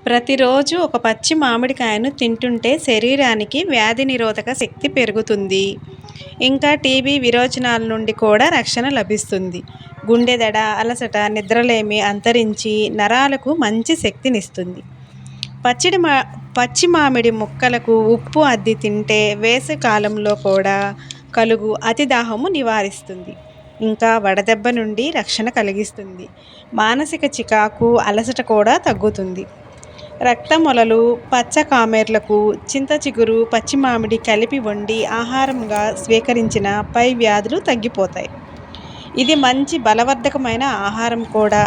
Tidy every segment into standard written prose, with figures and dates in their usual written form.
ప్రతిరోజు ఒక పచ్చి మామిడికాయను తింటుంటే శరీరానికి వ్యాధి నిరోధక శక్తి పెరుగుతుంది. ఇంకా టీబీ విరోచనాల నుండి కూడా రక్షణ లభిస్తుంది. గుండె దడ, అలసట, నిద్రలేమి అంతరించి నరాలకు మంచి శక్తినిస్తుంది. పచ్చిడి మా పచ్చి మామిడి ముక్కలకు ఉప్పు అద్ది తింటే వేసవి కాలంలో కూడా కలుగు అతి దాహము నివారిస్తుంది. ఇంకా వడదెబ్బ నుండి రక్షణ కలిగిస్తుంది. మానసిక చికాకు, అలసట కూడా తగ్గుతుంది. రక్తమొలలు, పచ్చ కామెర్లకు చింత చిగురు, పచ్చి మామిడి కలిపి వండి ఆహారంగా స్వీకరించిన పై వ్యాధులు తగ్గిపోతాయి. ఇది మంచి బలవర్ధకమైన ఆహారం కూడా.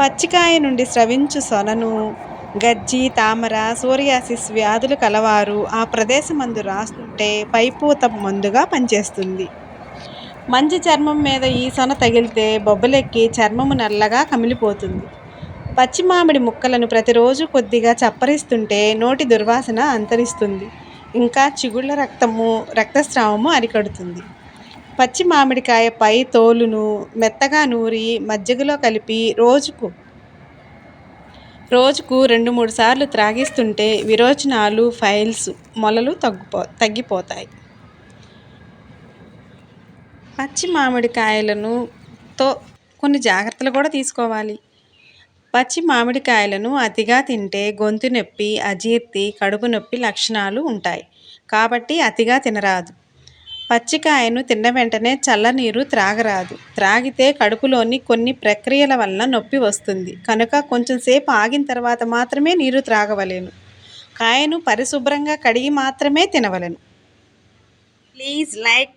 పచ్చికాయ నుండి స్రవించు సొనను గజ్జి, తామర, సోరియాసిస్ వ్యాధులు కలవారు ఆ ప్రదేశమందు రాస్తుంటే పైపూత మందుగా పనిచేస్తుంది. మంచి చర్మం మీద ఈ సొన తగిలితే బొబ్బలెక్కి చర్మము నల్లగా కమిలిపోతుంది. పచ్చి మామిడి ముక్కలను ప్రతిరోజు కొద్దిగా చప్పరిస్తుంటే నోటి దుర్వాసన అంతరిస్తుంది. ఇంకా చిగుళ్ళ రక్తస్రావము అరికడుతుంది. పచ్చి మామిడికాయ పై తోలును మెత్తగా నూరి మజ్జిగలో కలిపి రోజుకు 2-3 సార్లు త్రాగిస్తుంటే విరోచనాలు, ఫైల్స్, మొలలు తగ్గిపోతాయి. పచ్చి మామిడికాయలను కొన్ని జాగ్రత్తలు కూడా తీసుకోవాలి. పచ్చి మామిడికాయలను అతిగా తింటే గొంతు నొప్పి, అజీర్తి, కడుపు నొప్పి లక్షణాలు ఉంటాయి. కాబట్టి అతిగా తినరాదు. పచ్చికాయను తిన్న వెంటనే చల్లనీరు త్రాగరాదు. త్రాగితే కడుపులోని కొన్ని ప్రక్రియల వలన నొప్పి వస్తుంది కనుక కొంచెం సేపు ఆగిన తర్వాత మాత్రమే నీరు త్రాగవలెను. కాయను పరిశుభ్రంగా కడిగి మాత్రమే తినవలెను. Please like